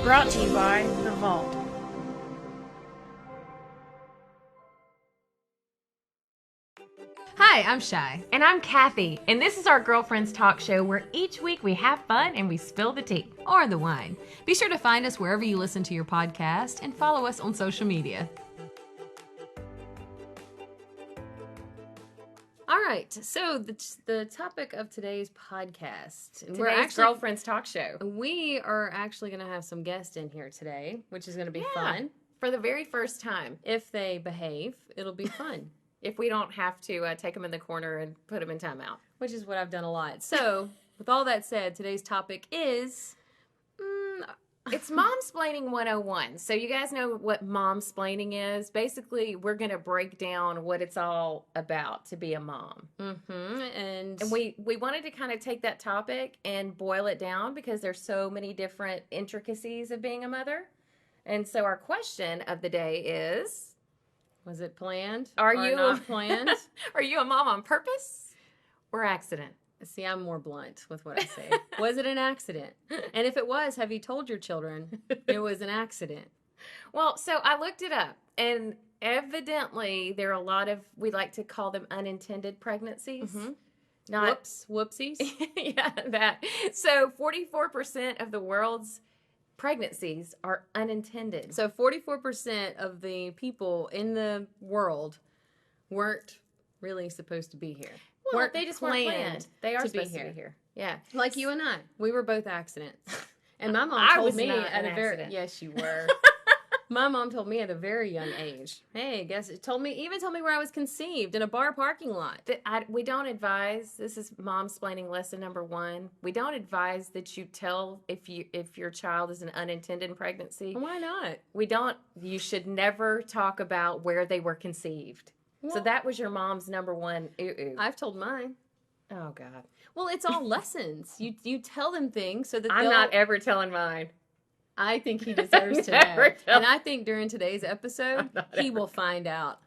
Brought to you by The Vault. Hi, I'm Shy. And I'm Kathy, and this is our Girlfriends Talk Show where each week we have fun and we spill the tea. Or the wine. Be sure to find us wherever you listen to your podcast and follow us on social media. All right, so the topic of today's podcast. Today's Girlfriends Talk Show. We are actually going to have some guests in here today, which is going to be fun. For the very first time. If they behave, it'll be fun. If we don't have to take them in the corner and put them in timeout. Which is what I've done a lot. So, with all that said, today's topic is... It's Momsplaining 101. So you guys know what Momsplaining is. Basically, we're going to break down what it's all about to be a mom. Mm-hmm. And we wanted to kind of take that topic and boil it down because there's so many different intricacies of being a mother. And so our question of the day is... Was it planned? Are or you not planned? Are you a mom on purpose or accident? See, I'm more blunt with what I say. Was it an accident? And if it was, have you told your children it was an accident? Well, so I looked it up, and evidently there are a lot of, we like to call them unintended pregnancies. Mm-hmm. Not Whoopsies. Yeah, that. So 44% of the world's pregnancies are unintended. So 44% of the people in the world weren't really supposed to be here. Well, they just weren't planned. They are to be supposed to be here. Yeah. Like you and I. We were both accidents. And my mom told me at a very... accident. Yes, you were. My mom told me at a very young age. Hey, guess it told me where I was conceived in a bar parking lot. We don't advise. This is Momsplaining lesson number 1. We don't advise that you tell if your child is an unintended pregnancy. Why not? We don't. You should never talk about where they were conceived. Well, so that was your mom's number 1 ooh-ooh. I've told mine. Oh God. Well, it's all lessons. You tell them things so that I'm not ever telling mine. I think he deserves to know. And I think during today's episode, he will find out.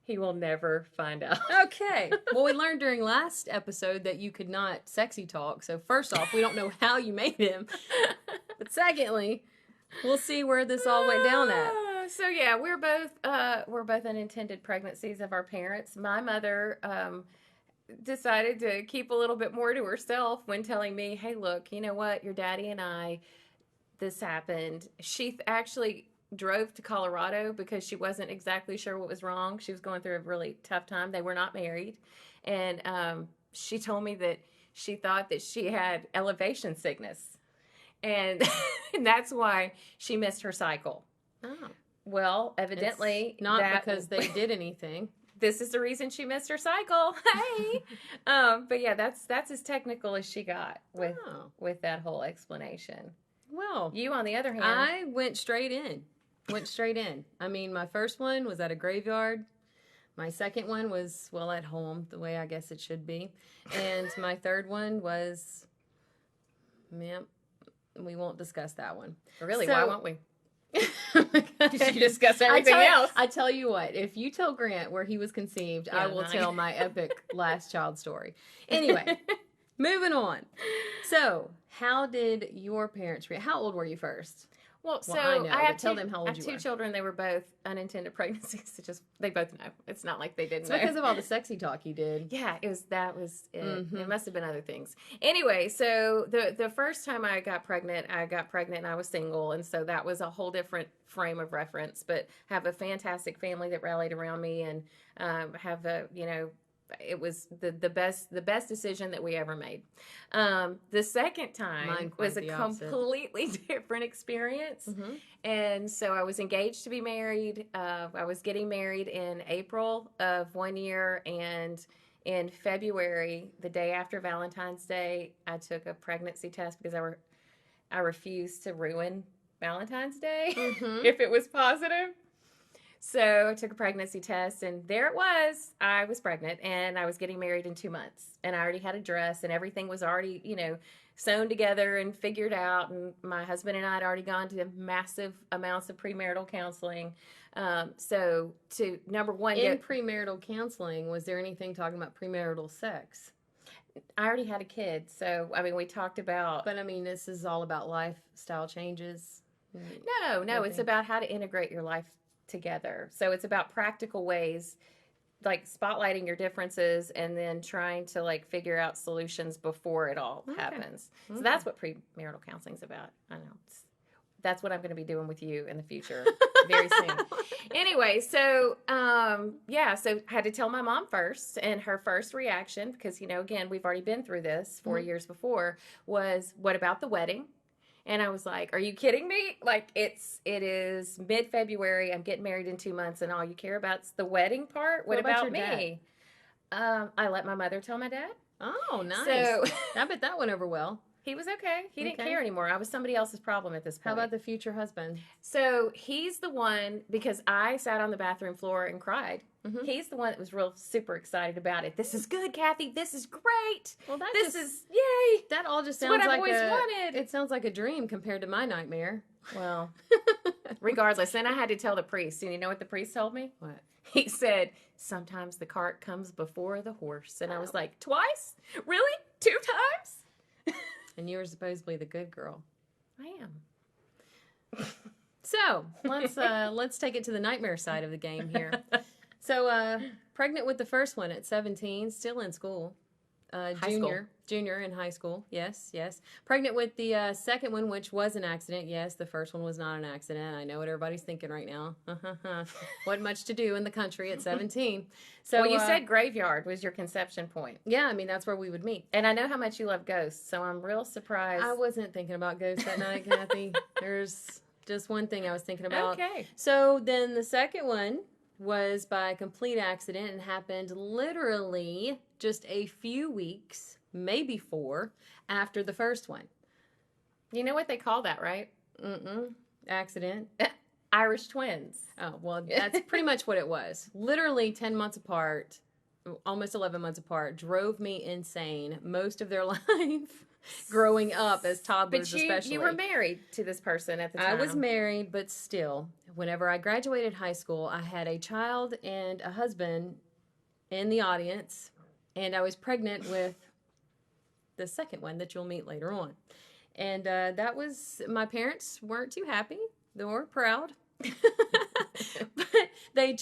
He will never find out. Okay. Well, we learned during last episode that you could not sexy talk. So first off, we don't know how you made him. But secondly, we'll see where this all went down at. So yeah, we're both unintended pregnancies of our parents. My mother decided to keep a little bit more to herself when telling me, "Hey, look, you know what? Your daddy and I, this happened." She actually drove to Colorado because she wasn't exactly sure what was wrong. She was going through a really tough time. They were not married, and she told me that she thought that she had elevation sickness, and and that's why she missed her cycle. Oh. Well, evidently it's not because they did anything. This is the reason she missed her cycle. Hey, but yeah, that's as technical as she got with that whole explanation. Well, you on the other hand, I went straight in. I mean, my first one was at a graveyard. My second one was at home, the way I guess it should be, and my third one was, we won't discuss that one. Really? Why won't we? You discuss everything else. I tell you what, if you tell Grant where he was conceived, I will tell my epic last child story. Anyway, moving on. So, how did your parents react? How old were you first? Well, I have tell them how old I have two children. They were both unintended pregnancies. They both know. It's not like they didn't know. It's because of all the sexy talk you did. Yeah, that was it. Mm-hmm. It must have been other things. Anyway, so the first time I got pregnant and I was single, and so that was a whole different frame of reference. But have a fantastic family that rallied around me, and it was the best decision that we ever made. The second time was a completely different experience. Mm-hmm. And so I was engaged to be married. I was getting married in April of one year, and in February, the day after Valentine's Day, I took a pregnancy test because I refused to ruin Valentine's Day if it was positive. So I took a pregnancy test, and there it was. I was pregnant, and I was getting married in 2 months. And I already had a dress, and everything was already, sewn together and figured out. And my husband and I had already gone to massive amounts of premarital counseling. So to number one, in premarital counseling, was there anything talking about premarital sex? I already had a kid, so we talked about. But this is all about lifestyle changes. No, it's about how to integrate your life together. So it's about practical ways, like spotlighting your differences and then trying to like figure out solutions before it all happens. So that's what premarital counseling's about. I know. That's what I'm going to be doing with you in the future very soon. Anyway, so so I had to tell my mom first, and her first reaction, because again, we've already been through this 4 years before, was, "What about the wedding?" And I was like, "Are you kidding me? Like, it is mid-February. I'm getting married in 2 months, and all you care about is the wedding part? What about me?" I let my mother tell my dad. Oh, nice. So I bet that went over well. He was okay. He didn't care anymore. I was somebody else's problem at this point. How about the future husband? So he's the one, because I sat on the bathroom floor and cried. Mm-hmm. He's the one that was super excited about it. "This is good, Kathy. This is great. Well, this is yay." That all just sounds what I've like always wanted. It sounds like a dream compared to my nightmare. Well, regardless, then I had to tell the priest. And you know what the priest told me? What? He said, "Sometimes the cart comes before the horse." And I was like, "Twice? Really? 2 times?" And you were supposedly the good girl. I am. So let's take it to the nightmare side of the game here. So pregnant with the first one at 17, still in school. Junior in high school. Yes. Pregnant with the second one, which was an accident. Yes, the first one was not an accident. I know what everybody's thinking right now. Wasn't much to do in the country at 17. So well, you said graveyard was your conception point. Yeah, I mean, that's where we would meet. And I know how much you love ghosts, so I'm real surprised. I wasn't thinking about ghosts that night, Kathy. There's just one thing I was thinking about. Okay. So then the second one was by complete accident and happened literally just a few weeks, maybe 4, after the first one. You know what they call that, right? Accident. Irish twins. Oh, well, that's pretty much what it was. Literally 10 months apart, almost 11 months apart, drove me insane most of their life. Growing up as toddlers, especially. You were married to this person at the time. I was married, but still, whenever I graduated high school, I had a child and a husband in the audience, and I was pregnant with the second one that you'll meet later on. And my parents weren't too happy. They weren't proud. But they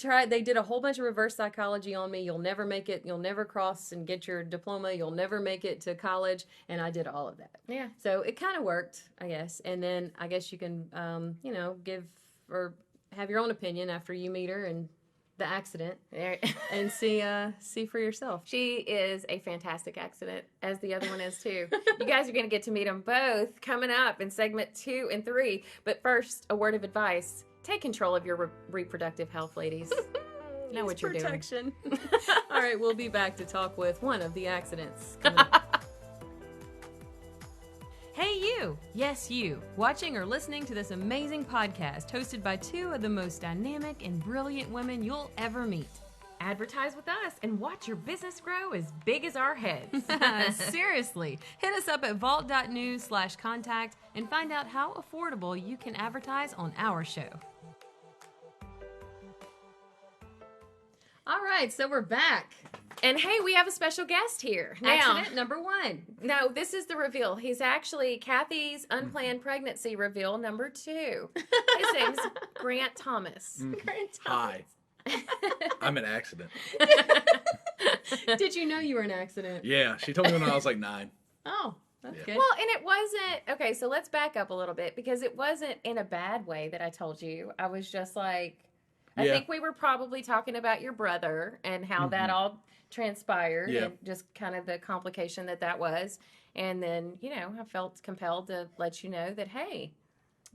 did a whole bunch of reverse psychology on me. You'll never make it. You'll never cross and get your diploma. You'll never make it to college. And I did all of that. Yeah. So it kind of worked, I guess. And then I guess you can, give or have your own opinion after you meet her and the accident and see for yourself. She is a fantastic accident, as the other one is too. You guys are going to get to meet them both coming up in segment 2 and 3. But first, a word of advice. Take control of your reproductive health, ladies. Know what you're doing. All right, we'll be back to talk with one of the accidents coming up. Hey you! Yes, you, watching or listening to this amazing podcast hosted by 2 of the most dynamic and brilliant women you'll ever meet. Advertise with us and watch your business grow as big as our heads. Seriously, hit us up at vault.news/contact and find out how affordable you can advertise on our show. All right, so we're back. And hey, we have a special guest here. Accident number 1. No, this is the reveal. He's actually Kathy's unplanned pregnancy reveal number 2. His name's Grant Thomas. Grant Thomas. Hi. I'm an accident. Did you know you were an accident? Yeah, she told me when I was like 9. Oh, that's good. Well, and it wasn't, okay, so let's back up a little bit, because it wasn't in a bad way that I told you. I was just like, I think we were probably talking about your brother and how that all transpired and just kind of the complication that was. And then, I felt compelled to let you know that, hey.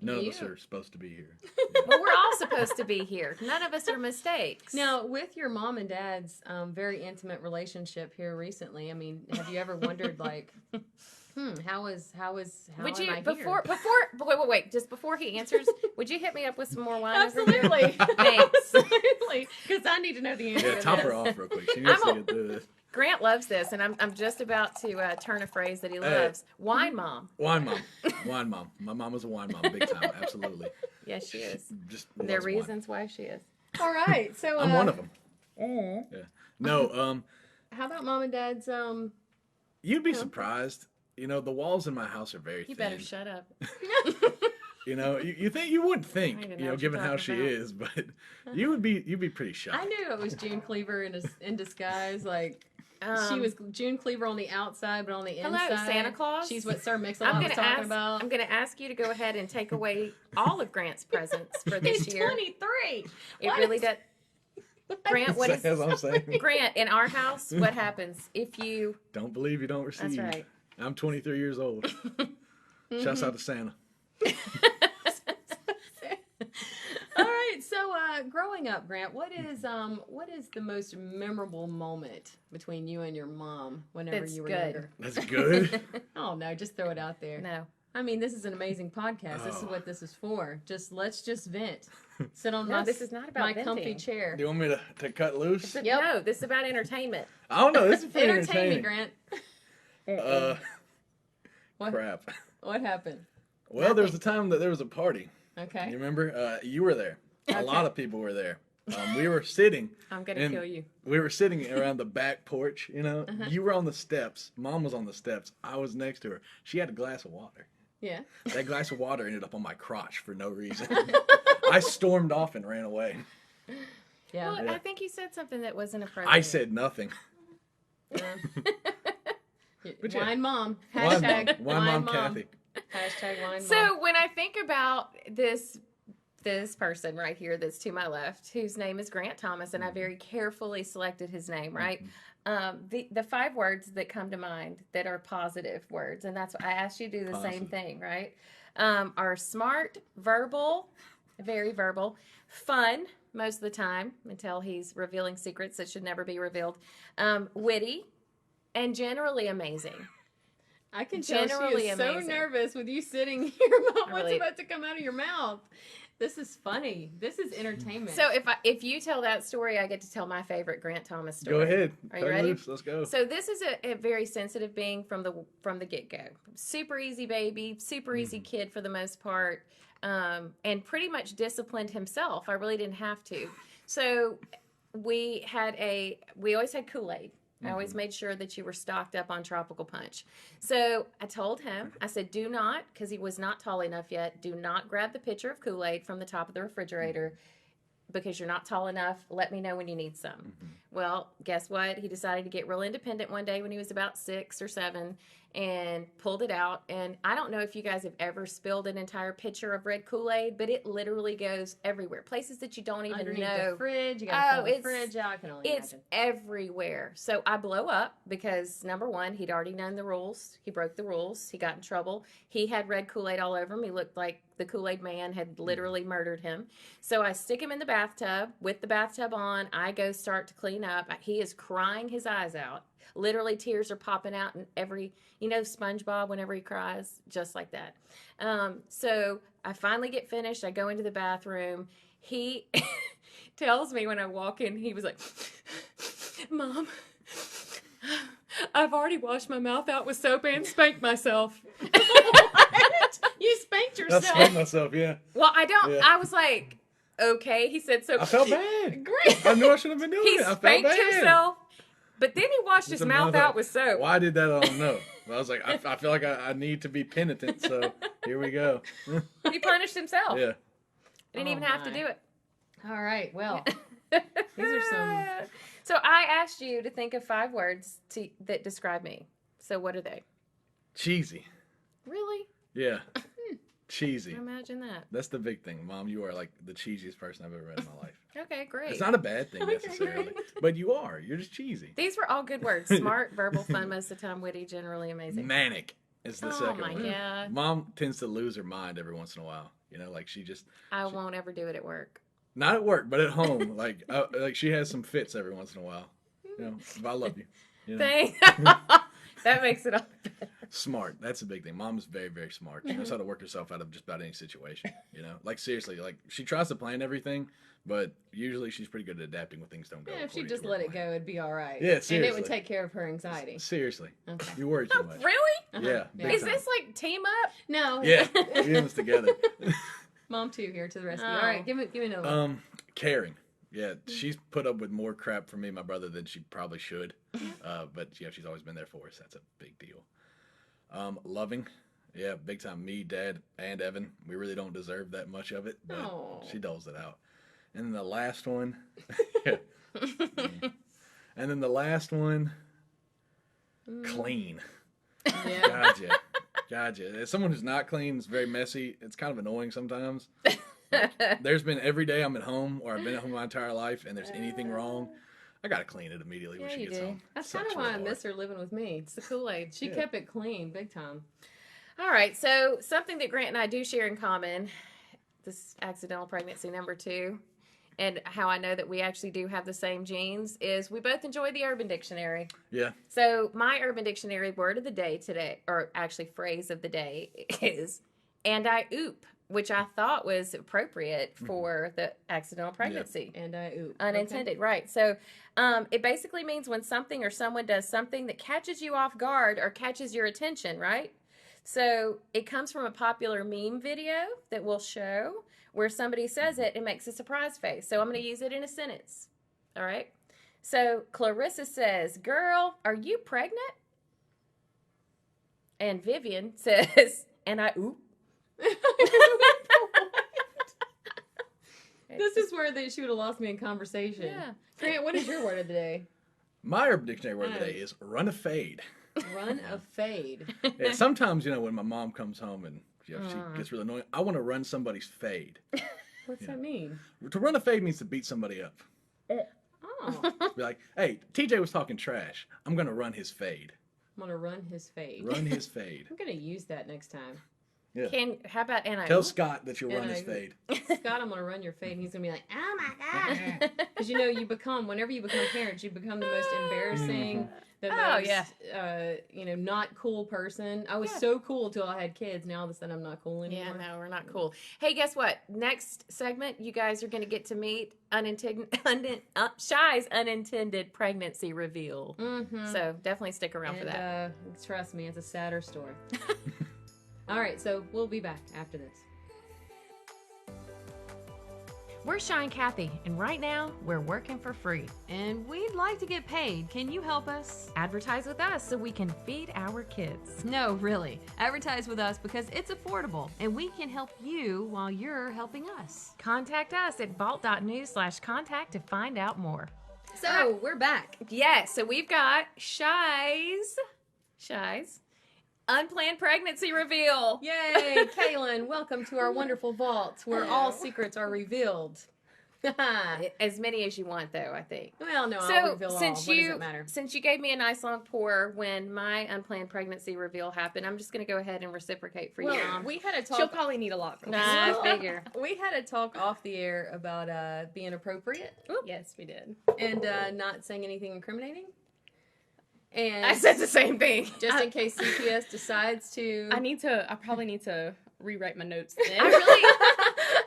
None of us are supposed to be here. Well, we're all supposed to be here. None of us are mistakes. Now, with your mom and dad's very intimate relationship here recently, I mean, have you ever wondered, like, how am I here? Wait, just before he answers, would you hit me up with some more wine? Absolutely. Thanks. Absolutely. Because I need to know the answer. Yeah, top her off real quick. She needs to get through this. Grant loves this, and I'm just about to turn a phrase that he loves. Wine mom. Wine mom. Wine mom. My mom was a wine mom, big time. Absolutely. Yes, she is. There are reasons why she is. All right. So I'm one of them. Yeah. No. How about mom and dad's? You'd be surprised. The walls in my house are very thin. You better shut up. You know, you would I think, don't you know know, what you're given how talking she about. is, but you'd be pretty shocked. I knew it was June Cleaver in disguise. Like she was June Cleaver on the outside, but on the hello, inside, Santa Claus. She's what Sir Mix-a-Lot was talking about. I'm going to ask you to go ahead and take away all of Grant's presents for this He's year. 23. It really does. Grant, what is As I'm saying. Grant in our house? What happens if you? Don't believe you don't receive. That's right. I'm 23 years old. Shouts out to Santa. All right. So, growing up, Grant, what is the most memorable moment between you and your mom whenever That's you were good. younger? That's good. Oh no, just throw it out there. No. I mean, this is an amazing podcast. This is what this is for. Let's vent. Sit on No, this is not about my comfy venting. chair. Do you want me to cut loose? Yep. No, this is about entertainment. I don't know. This is pretty Entertain me, entertaining. Grant. What? Crap. What happened? Well, there was a time that there was a party. Okay. You remember? You were there. Okay. A lot of people were there. We were sitting. I'm going to And kill you. We were sitting around the back porch, you know. Uh-huh. You were on the steps. Mom was on the steps. I was next to her. She had a glass of water. Yeah. That glass of water ended up on my crotch for no reason. I stormed off and ran away. Yeah. Well, Yeah. I think you said something that wasn't appropriate. I said nothing. But yeah. Wine mom. Wine Hashtag mom Kathy. Hashtag wine mom. So when I think about this person right here that's to my left, whose name is Grant Thomas, and I very carefully selected his name, right? The 5 words that come to mind that are positive words, and that's why I asked you to do the same Positive. thing, right? Are smart, verbal, very verbal, fun most of the time until he's revealing secrets that should never be revealed, witty, and generally amazing. I can tell she Generally is so amazing. nervous with you sitting here about what's Really. about to come out of your mouth. This is funny. This is entertainment. So if you tell that story, I get to tell my favorite Grant Thomas story. Go ahead. Are you Cut ready? loose. Let's go. So this is a very sensitive being from the get go. Super easy baby, super easy kid for the most part, and pretty much disciplined himself. I really didn't have to. So we always had Kool-Aid. I always made sure that you were stocked up on tropical punch. So I told him, I said, do not, because he was not tall enough yet, do not grab the pitcher of Kool-Aid from the top of the refrigerator because you're not tall enough. Let me know when you need some. Well, guess what? He decided to get real independent one day when he was about 6 or 7 and pulled it out. And I don't know if you guys have ever spilled an entire pitcher of red Kool-Aid, but it literally goes everywhere. Places that you don't even underneath know. the fridge, you gotta pull the it's- fridge out. I can only It's imagine. everywhere. So I blow up because, number one, he'd already known the rules. He broke the rules. He got in trouble. He had red Kool-Aid all over him. He looked like the Kool-Aid man had literally murdered him. So I stick him in the bathtub. With the bathtub on, I go start to clean up. He is crying his eyes out. Literally, tears are popping out in every, SpongeBob whenever he cries, just like that. So I finally get finished. I go into the bathroom. He tells me when I walk in, he was like, Mom, I've already washed my mouth out with soap and spanked myself. What? You spanked That's yourself. myself, yeah. Well, I don't, Yeah. I was like, okay. He said, so I felt bad. Great. I knew I shouldn't have been doing he it. I felt spanked bad. himself, but then he washed his It's a mouth out with soap. Why did that? I don't know. I was like, I feel like I need to be penitent, so here we go. He punished himself. Yeah. Didn't even Oh, have to my. do it. All right. Well, these are some. So I asked you to think of 5 words that describe me. So what are they? Cheesy. Really? Yeah. Cheesy. Imagine that. That's the big thing. Mom, you are like the cheesiest person I've ever met in my life. Okay, great. It's not a bad thing Okay, necessarily, great. but you are. You're just cheesy. These were all good words. Smart, verbal, fun, most of the time, witty, generally amazing. Manic is the Oh second my one. God. Mom tends to lose her mind every once in a while. Like she just I won't ever do it at work. not at work, but at home. like she has some fits every once in a while. But I love you. Thanks. That makes it all better. Smart. That's a big thing. Mom is very, very smart. She knows how to work herself out of just about any situation. Like seriously, like she tries to plan everything, but usually she's pretty good at adapting when things don't go. Yeah, if she according to just her let it plan. go, it'd be all right. Yeah, And it seriously. would take care of her anxiety. Seriously. Okay. You worry too much. Really? Yeah. Yeah. big Is time. this like team up? No. Yeah. We're in this together. Mom too here to the rescue. Oh. All right, give me another one. Caring. Yeah, she's put up with more crap from me and my brother than she probably should. But she's always been there for us. That's a big deal. Loving Yeah, big time. Me, Dad, and Evan. We really don't deserve that much of it, but Aw. she doles it out. And then the last one, and then the last one, clean. Yeah. Gotcha. As someone who's not clean, it's very messy. It's kind of annoying sometimes. There's been every day I'm at home, or I've been at home my entire life, and there's anything wrong, I gotta clean it immediately when Yeah, she you gets do. home. That's Sucks kind of why real I hard. miss her living with me. It's the Kool-Aid. She kept it clean, big time. All right, so something that Grant and I do share in common, this accidental pregnancy number 2, and how I know that we actually do have the same genes, is we both enjoy the Urban Dictionary. Yeah. So my Urban Dictionary word of the day today, or actually phrase of the day, is "and I oop," which I thought was appropriate for the accidental pregnancy. And I oop. Unintended, right. So it basically means when something or someone does something that catches you off guard or catches your attention, right? So it comes from a popular meme video that we'll show where somebody says it and makes a surprise face. So I'm going to use it in a sentence. All right. So Clarissa says, "Girl, are you pregnant?" And Vivian says, "And I oop." This is where she would have lost me in conversation. Yeah. Grant, what is your word of the day? My Urban Dictionary word of the day is run a fade. Run a fade. Yeah, sometimes, when my mom comes home and she gets really annoying, I want to run somebody's fade. What's that mean? To run a fade means to beat somebody up. Oh, Be like, hey, TJ was talking trash. I'm going to run his fade. I'm going to run his fade. Run his fade. I'm going to use that next time. Yeah. How about "and I Tell oop"? Scott that you'll And run his I- fade. Scott, I'm going to run your fade. And he's going to be like, oh my God. Because whenever you become parents, you become the most embarrassing, the most, not cool person. I was so cool until I had kids. Now all of a sudden I'm not cool anymore. Yeah, no, we're not cool. Hey, guess what? Next segment, you guys are going to get to meet Shy's unintended pregnancy reveal. Mm-hmm. So definitely stick around for that. Trust me, it's a sadder story. All right, so we'll be back after this. We're Shy and Kathy, and right now we're working for free. And we'd like to get paid. Can you help us? Advertise with us so we can feed our kids. No, really. Advertise with us because it's affordable and we can help you while you're helping us. Contact us at vault.news/contact to find out more. So, we're back. Yes, so we've got Shy's unplanned pregnancy reveal. Yay, Kaylin, welcome to our wonderful vault where all secrets are revealed. As many as you want, though, I think. Well, no, I'll So reveal all. since What does it matter? since you gave me a nice long pour when my unplanned pregnancy reveal happened, I'm just going to go ahead and reciprocate for you, Mom. we had a talk. She'll probably need a lot. Nah, I figure. We had a talk off the air about being appropriate Yes, we did. and not saying anything incriminating. And I said the same thing. just in case CPS decides to. I probably need to rewrite my notes then.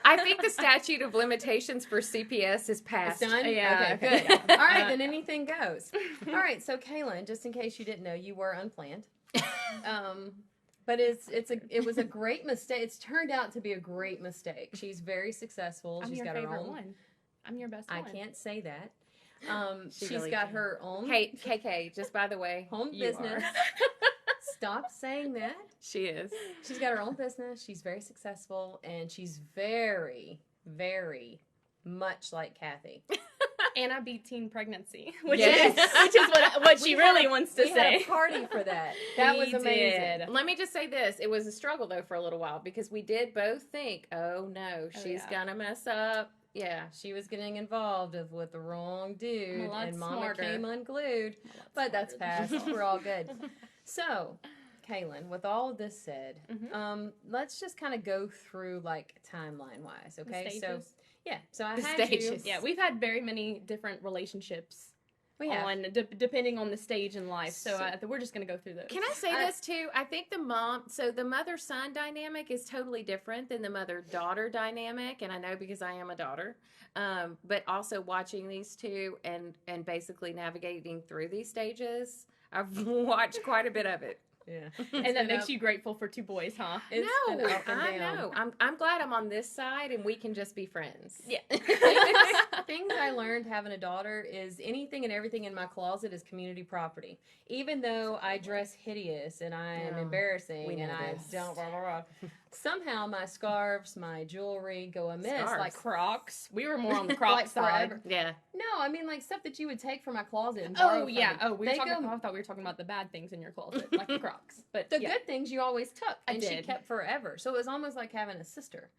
I think the statute of limitations for CPS is passed. It's done? Yeah, Okay, okay. good. All right, then anything goes. All right, so Kaylin, just in case you didn't know, you were unplanned. But it was a great mistake. It's turned out to be a great mistake. She's very successful. I'm She's your got favorite her own. one. I'm your best I one. can't say that. She's really got can. her own Hey, KK, just by the way, home you business. are. Stop saying that. She is. She's got her own business. She's very successful, and she's very, very much like Kathy. And I beat teen pregnancy, which Yes. is what she We had really a- wants to we say. had a party for that. That was We amazing. did. Let me just say this. It was a struggle, though, for a little while because we did both think, oh, no, she's yeah. going to mess up. Yeah. She was getting involved with the wrong dude, A lot and Mama smarter. came unglued. But that's past. We're all good. So, Kaylin, with all of this said, let's just kind of go through timeline wise, okay? So, stages? yeah. So I The had stages. Yeah, we've had very many different relationships. We have. Depending on the stage in life. So So- we're just going to go through those. Can I say this, too? I think the mother-son dynamic is totally different than the mother-daughter dynamic. And I know because I am a daughter. But also watching these two and basically navigating through these stages, I've watched quite a bit of it. Yeah. And that makes you grateful for two boys, huh? It's been up and I down. know. I'm glad I'm on this side and we can just be friends. Yeah. Things I learned having a daughter is anything and everything in my closet is community property. Even though I dress hideous and I am embarrassing and I don't blah, blah, blah. Somehow my scarves, my jewelry go amiss. Scarves? Like Crocs. We were more on the Crocs side. forever. Yeah. No, I mean like stuff that you would take from my closet and borrow Oh from yeah. me. Oh, They I go- thought we were talking about the bad things in your closet, like the Crocs. But The yeah. good things you always took, I and she did. kept forever. So it was almost like having a sister.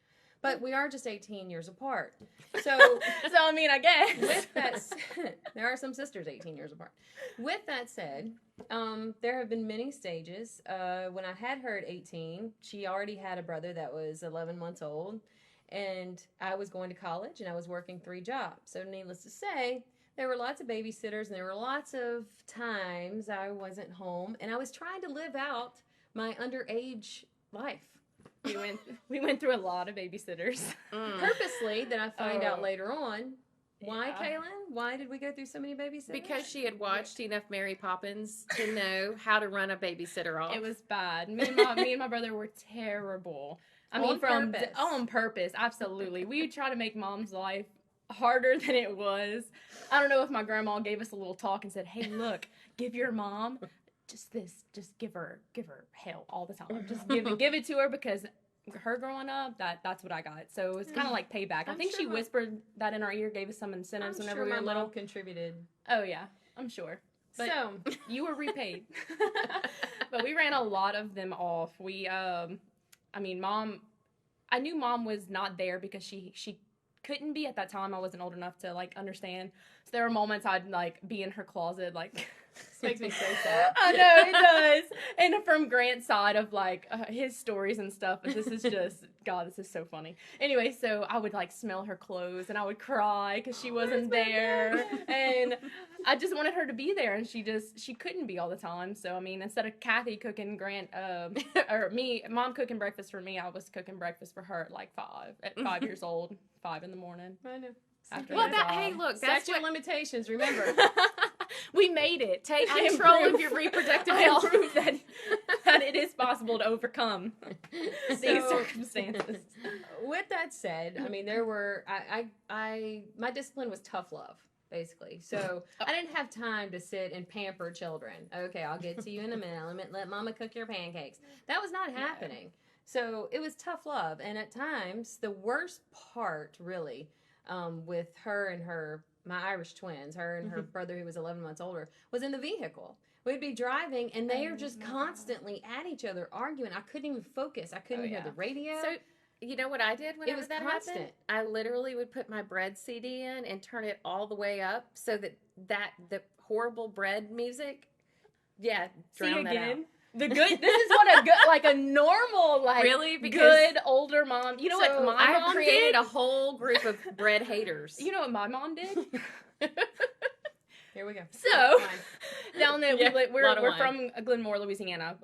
But we are just 18 years apart. So So I mean, I guess. with that said, there are some sisters 18 years apart. With that said, there have been many stages. When I had her at 18, she already had a brother that was 11 months old, and I was going to college and I was working 3 jobs. So needless to say, there were lots of babysitters and there were lots of times I wasn't home, and I was trying to live out my underage life. we went through a lot of babysitters. Purposely, that I find out Oh. later on. Why, Yeah. Kaylin? Why did we go through so many babysitters? Because she had watched enough Mary Poppins to know how to run a babysitter off. It was bad. Me and my brother were terrible. I mean, On purpose. on purpose, absolutely. We would try to make mom's life harder than it was. I don't know if my grandma gave us a little talk and said, "Hey, look, give your mom just give her hell all the time. Just give it to her because her growing up, that's what I got." So it's kind of like payback. I I'm think sure she my- whispered that in our ear, gave us some incentives I'm whenever sure we my were mom little. contributed. Oh yeah, I'm sure. But So you were repaid. But we ran a lot of them off. I knew mom was not there because she couldn't be at that time. I wasn't old enough to like understand. So there were moments I'd like be in her closet like this makes me so sad. I know it does. And from Grant's side of like his stories and stuff, but this is just God, this is so funny. Anyway, so I would like smell her clothes and I would cry because she wasn't there, and I just wanted her to be there, and she couldn't be all the time. So I mean, instead of Kathy cooking Grant or me, mom cooking breakfast for me, I was cooking breakfast for her at 5 years old, 5 in the morning. I know. After well, her that job. hey, look, that's Statute of what limitations. Remember, We made it. take I control of improved- your reproductive I health. proved that it is possible to overcome these So- circumstances. with that said, I mean there were my discipline was tough love. Basically. So I didn't have time to sit and pamper children. Okay, I'll get to you in a minute. Let mama cook your pancakes. That was not happening. So it was tough love. And at times, the worst part, really, with her and my Irish twins, her and her brother who was 11 months older, was in the vehicle. We'd be driving, and they are just constantly at each other arguing. I couldn't even focus. I couldn't hear the radio. So, you know what I did whenever was that constant. happened? I literally would put my bread CD in and turn it all the way up so that the horrible bread music, drown that out. The good. This is what a good, like a normal, like Really? Because good older mom. You know So what my I have mom created did? a whole group of bread haters. You know what my mom did? Here we go. So Fine. down there, Yeah, lot of we're wine. from Glenmore, Louisiana,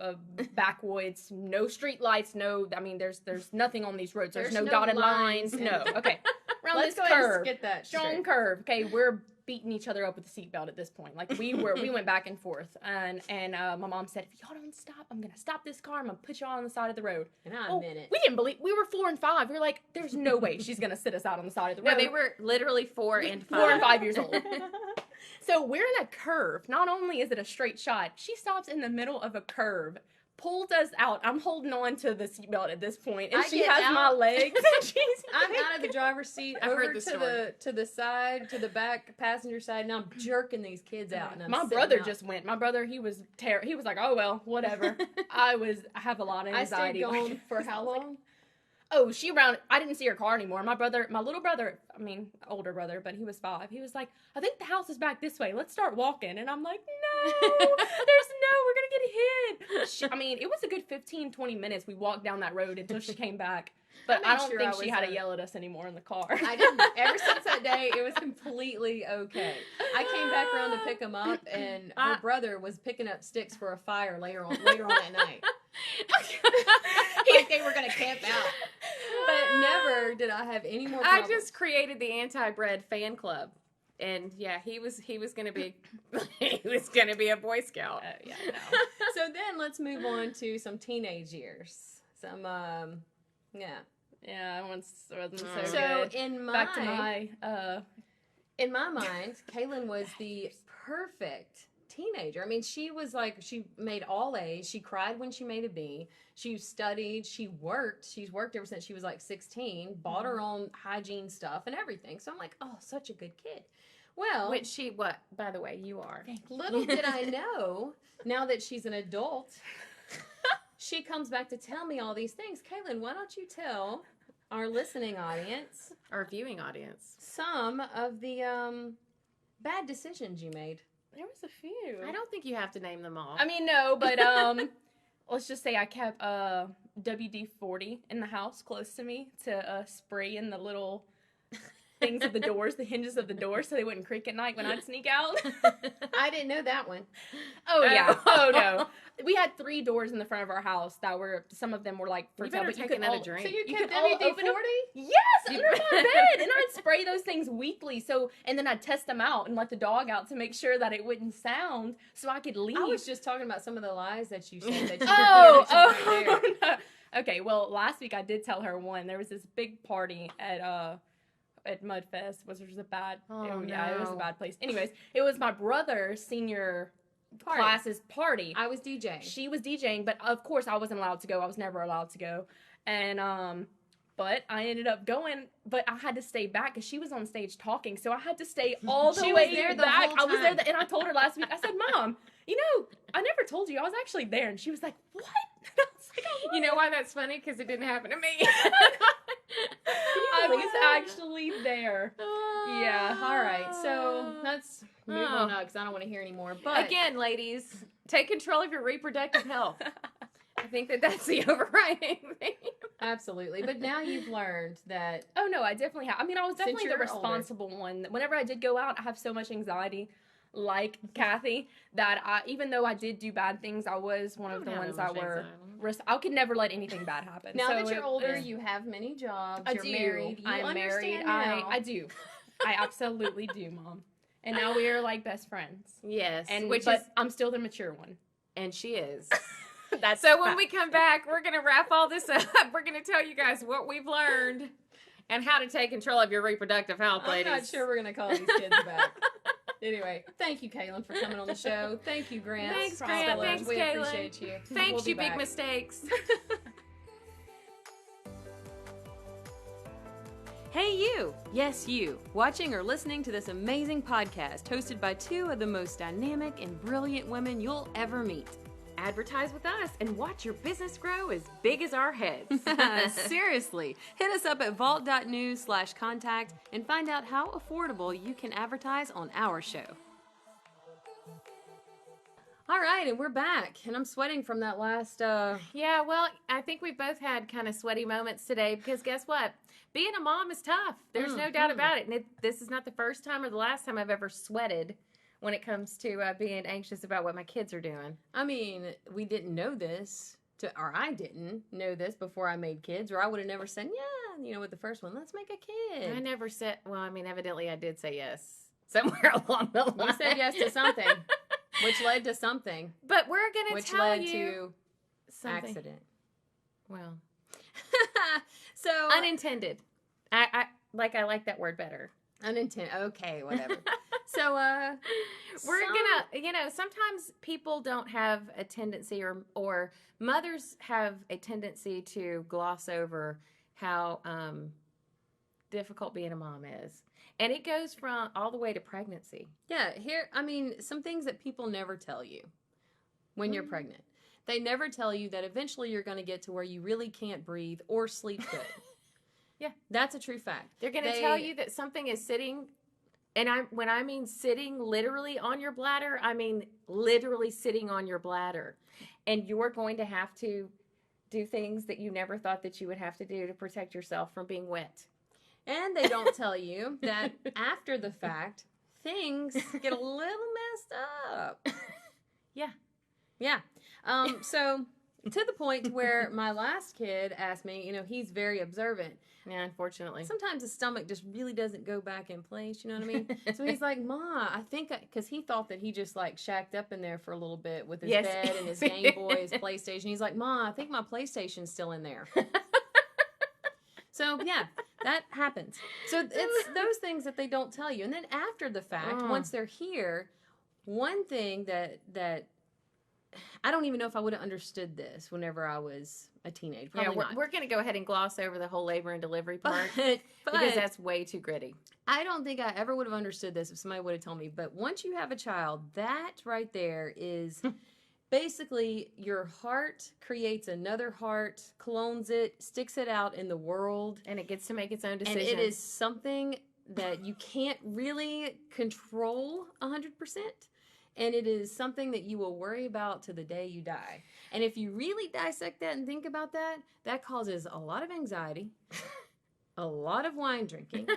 backwoods, no street lights, there's nothing on these roads. There's There's no no dotted lines. lines. No, okay. Around Let's this go ahead and curve, get that strong straight. curve. Okay, we're beating each other up with the seatbelt at this point. Like we went back and forth, and my mom said, "If y'all don't stop, I'm gonna stop this car. I'm gonna put y'all on the side of the road." And I Oh, admit it. we didn't believe. We were 4 and 5. We were like, "There's no way she's gonna sit us out on the side of the No, road." they were literally 4 and 5. 4 and 5 years old. So we're in a curve. Not only is it a straight shot, she stops in the middle of a curve, pulls us out. I'm holding on to the seatbelt at this point, and I she get has my out. legs. And she's I'm out of the driver's seat I've over heard the story. to the side, to the back passenger side, and I'm jerking these kids out. And I'm my sitting brother out. just went. My brother, he was he was like, "Oh well, whatever." I have a lot of I stayed anxiety. gone for how long? Oh, I didn't see her car anymore. My little brother, older brother, but he was 5. He was like, "I think the house is back this way. Let's start walking." And I'm like, "No, we're going to get hit." It was a good 15, 20 minutes. We walked down that road until she came back. But I I made don't sure think I she was, had to yell at us anymore in the car. I didn't. Ever since that day, it was completely okay. I came back around to pick him up, and her brother was picking up sticks for a fire later on that night. Like they were going to camp out. But never did I have any more I problems. just created the anti-bread fan club. And yeah, he was gonna be a Boy Scout. Yeah, So then let's move on to some teenage years. Some yeah. yeah, I wasn't so So good. in my Back to my in my mind, Kaylin was the perfect teenager. I mean, she was like, she made all A's. She cried when she made a B. She studied. She worked. She's worked ever since she was like 16, bought her own hygiene stuff and everything. So I'm like, oh, such a good kid. Well, Which she, by the way, you are. little did I know, now that she's an adult, she comes back to tell me all these things. Kaylin, why don't you tell our listening audience, Our viewing audience. some of the bad decisions you made? There was a few. I don't think you have to name them all. I mean, no, but let's just say I kept WD-40 in the house close to me to spray in the little things of the doors, the hinges of the door, so they wouldn't creak at night when I'd sneak out. I didn't know that one. Oh, yeah. Oh, no. We had 3 doors in the front of our house that were, some of them were like for You better take another drink. So you could kept all open WD-40? Yes, under my bed. And I'd spray those things weekly. So, and then I'd test them out and let the dog out to make sure that it wouldn't sound so I could leave. I was just talking about some of the lies that you said that you Oh, no. Okay, well, last week I did tell her one. There was this big party at Mudfest, which was a bad, it was a bad place. Anyways, it was my brother's senior class's party. I was DJing. She was DJing, but of course I wasn't allowed to go. I was never allowed to go. And, but I ended up going, but I had to stay back because she was on stage talking. So I had to stay all the way there the back. whole I was there, time. and I told her last week, I said, Mom, you know, I never told you I was actually there. And she was like, what? And I was like, "Oh, You know why that's funny? Because it didn't happen to me. I was actually there. Yeah, all right. So let's move on up because I don't want to hear anymore. But Again, ladies, take control of your reproductive health. I think that's the overriding thing. absolutely. But now you've learned that Oh, no, I definitely have. I mean, I was Since definitely the you're responsible one. Whenever I did go out, I have so much anxiety, like Kathy, that even though I did do bad things, I was one of the ones that were... I could never let anything bad happen. now So that you're older, yeah. you have many jobs. I You're do. married. You I'm married. understand now. I do. I absolutely do, Mom. And now we are like best friends. Yes. And which but is, I'm still the mature one. and she is. That's So when we come back, we're going to wrap all this up. We're going to tell you guys what we've learned and how to take control of your reproductive health, I'm ladies. not sure we're going to call these kids back. Anyway, thank you, Kaylin, for coming on the show. Thank you, Grant. Thanks, Stella. Grant. Thanks, we Kaylin. appreciate you. Thanks, We'll be you big back. mistakes. Hey, you! Yes, you! Watching or listening to this amazing podcast hosted by 2 of the most dynamic and brilliant women you'll ever meet. Advertise with us and watch your business grow as big as our heads. Seriously, hit us up at vault.news/contact and find out how affordable you can advertise on our show. All right, and we're back, and I'm sweating from that last, Yeah, well, I think we both had kind of sweaty moments today because guess what? Being a mom is tough. There's no doubt about it. And this is not the first time or the last time I've ever sweated when it comes to being anxious about what my kids are doing. I mean, we didn't know this, or I didn't know this before I made kids, or I would have never said, yeah, you know, with the first one, let's make a kid. I never said, well, I mean, evidently I did say yes somewhere along the line. You said yes to something, which led to something, But we're going to which tell led you to something. accident. Well, So unintended. I like that word better. unintended. Okay, whatever. So We're gonna, sometimes people don't have a tendency or mothers have a tendency to gloss over how difficult being a mom is. And it goes from all the way to pregnancy. yeah, some things that people never tell you when you're pregnant. They never tell you that eventually you're going to get to where you really can't breathe or sleep good. Yeah. That's a true fact. They're going to tell you that something is sitting, and when I mean sitting literally on your bladder, I mean literally sitting on your bladder. And you're going to have to do things that you never thought that you would have to do to protect yourself from being wet. And they don't tell you that after the fact, things get a little messed up. Yeah. Yeah. So to the point where my last kid asked me, he's very observant. Yeah, unfortunately. Sometimes the stomach just really doesn't go back in place, you know what I mean? So he's like, Ma, I think, because he thought that he just like shacked up in there for a little bit with his bed and his Game Boy, his PlayStation. He's like, Ma, I think my PlayStation's still in there. So yeah, That happens. So it's those things that they don't tell you. And then after the fact, once they're here, one thing that I don't even know if I would have understood this whenever I was a teenager. Probably not. We're going to go ahead and gloss over the whole labor and delivery part But because that's way too gritty. I don't think I ever would have understood this if somebody would have told me. But once you have a child, that right there is basically your heart creates another heart, clones it, sticks it out in the world. And it gets to make its own decisions. And it is something that you can't really control 100%. And it is something that you will worry about to the day you die. And if you really dissect that and think about that, that causes a lot of anxiety, a lot of wine drinking,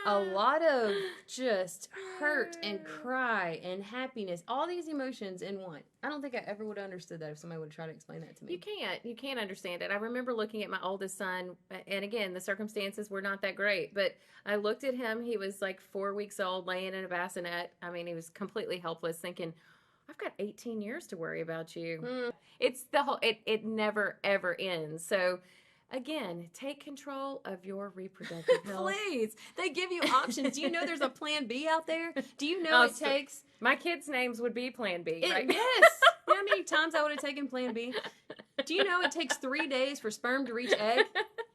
a lot of just hurt and cry and happiness, all these emotions in one. I don't think I ever would have understood that if somebody would have tried to explain that to me. You can't understand it. I remember looking at my oldest son, and again, the circumstances were not that great, but I looked at him. He was like 4 weeks old, laying in a bassinet. I mean, he was completely helpless, thinking, I've got 18 years to worry about you. It's the whole, it never, ever ends. So, again, take control of your reproductive health. Please. They give you options. Do you know there's a plan B out there? Do you know it takes... My kids' names would be Plan B, right? Yes. You know how many times I would have taken Plan B? Do you know it takes 3 days for sperm to reach egg?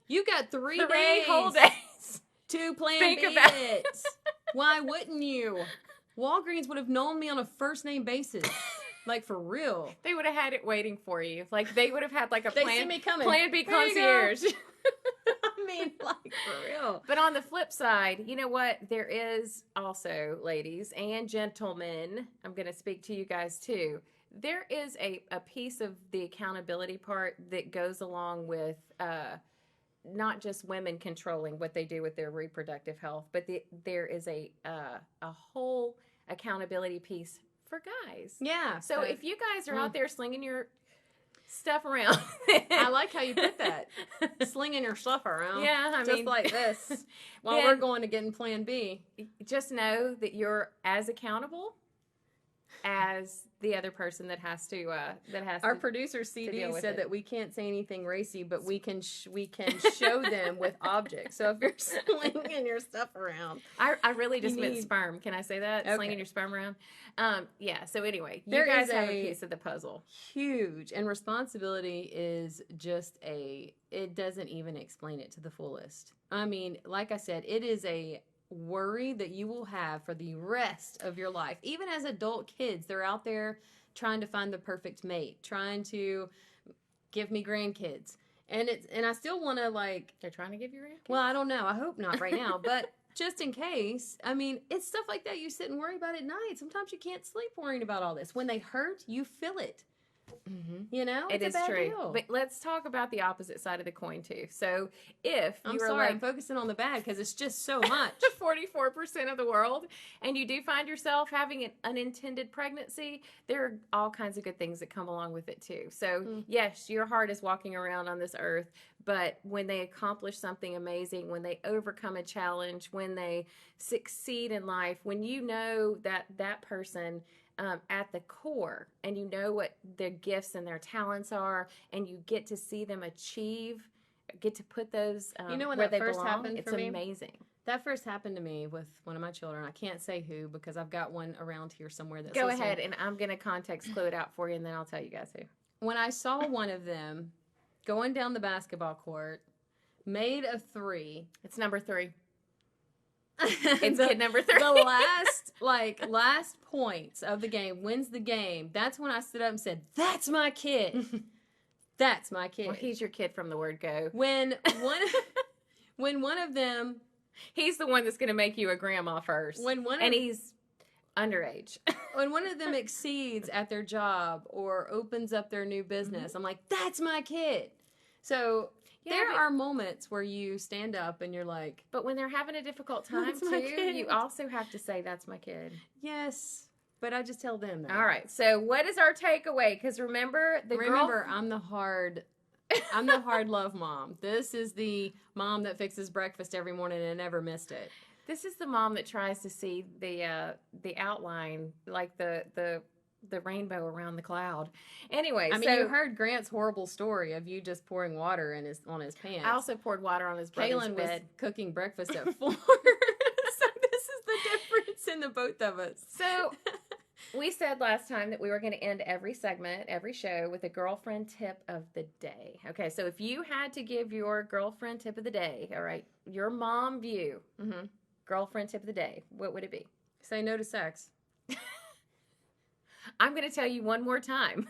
You got 3 days. Whole days. To Plan Think B about it. Why wouldn't you? Walgreens would have known me on a first name basis. Like, for real. They would have had it waiting for you. Like, they would have had like a They see me coming. Plan B There you go. concierge. I mean, like, for real. But on the flip side, you know what? There is also, ladies and gentlemen, I'm going to speak to you guys too. There is a piece of the accountability part that goes along with not just women controlling what they do with their reproductive health, but there is a whole accountability piece for guys. Yeah. So if you guys are out there slinging your stuff around. I like how you put that. Slinging your stuff around. Yeah, I just mean, like this. While we're going to getting Plan B. Just know that you're as accountable as the other person that has to Our producer CD said that we can't say anything racy, but we can show them with objects. So if you're slinging your stuff around, I really just meant sperm. Can I say that? Okay. Slinging your sperm around. Yeah. So anyway, you there guys is have a piece of the puzzle. Huge, and responsibility is just it doesn't even explain it to the fullest. I mean, like I said, it is a worry that you will have for the rest of your life. Even as adult kids, they're out there trying to find the perfect mate, trying to give me grandkids. And I still want to, like... They're trying to give you grandkids? Well, I don't know. I hope not right now. But just in case, I mean, it's stuff like that you sit and worry about at night. Sometimes you can't sleep worrying about all this. When they hurt, you feel it. Mm-hmm. You know, it is a bad true. deal. But let's talk about the opposite side of the coin too. So if I'm you are sorry, I'm focusing on the bad because it's just so much. 44% of the world, and you do find yourself having an unintended pregnancy, there are all kinds of good things that come along with it too. So yes, your heart is walking around on this earth, but when they accomplish something amazing, when they overcome a challenge, when they succeed in life, when you know that that person at the core, and you know what their gifts and their talents are, and you get to see them achieve, get to put those you know when where that they first belong, happened it's for me? amazing. That first happened to me with one of my children. I can't say who because I've got one around here somewhere that's Go listening. ahead, and I'm going to context clue it out for you, and then I'll tell you guys who. When I saw one of them going down the basketball court, made a 3. It's number 3. It's kid number 3. The last points of the game wins the game. That's when I stood up and said, "That's my kid. That's my kid." Well, he's your kid from the word go. When one of them, he's the one that's going to make you a grandma first. And he's underage. When one of them exceeds at their job or opens up their new business, I'm like, "That's my kid." So there are moments where you stand up and you're like... But when they're having a difficult time, too, you also have to say, "That's my kid." Yes, but I just tell them that. All right, so what is our takeaway? Because remember, I'm the hard love mom. This is the mom that fixes breakfast every morning and never missed it. This is the mom that tries to see the outline, like the the rainbow around the cloud. Anyway, I mean, you heard Grant's horrible story of you just pouring water on his pants. I also poured water on his brother's Kaylin bed. was cooking breakfast at 4. So this is the difference in the both of us. So we said last time that we were going to end every segment, every show, with a girlfriend tip of the day. Okay, so if you had to give your girlfriend tip of the day, all right, your mom view, girlfriend tip of the day, what would it be? Say no to sex. I'm going to tell you one more time.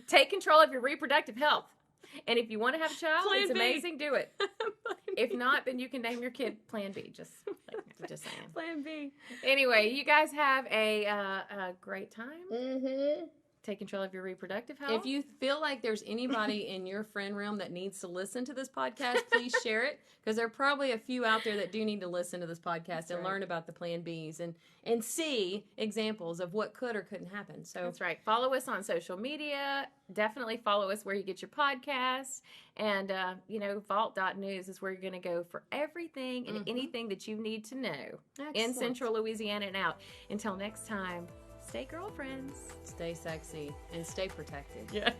Take control of your reproductive health. And if you want to have a child, Plan it's B. amazing, do it. If not, then you can name your kid Plan B. Just saying. Plan B. Anyway, you guys have a great time. Take control of your reproductive health. If you feel like there's anybody in your friend realm that needs to listen to this podcast, please share it, because there are probably a few out there that do need to listen to this podcast and learn about the Plan Bs and see examples of what could or couldn't happen. So that's right. Follow us on social media. Definitely follow us where you get your podcasts. And, vault.news is where you're going to go for everything and anything that you need to know in Central Louisiana and out. Until next time, stay girlfriends. Stay sexy and stay protected. Yeah.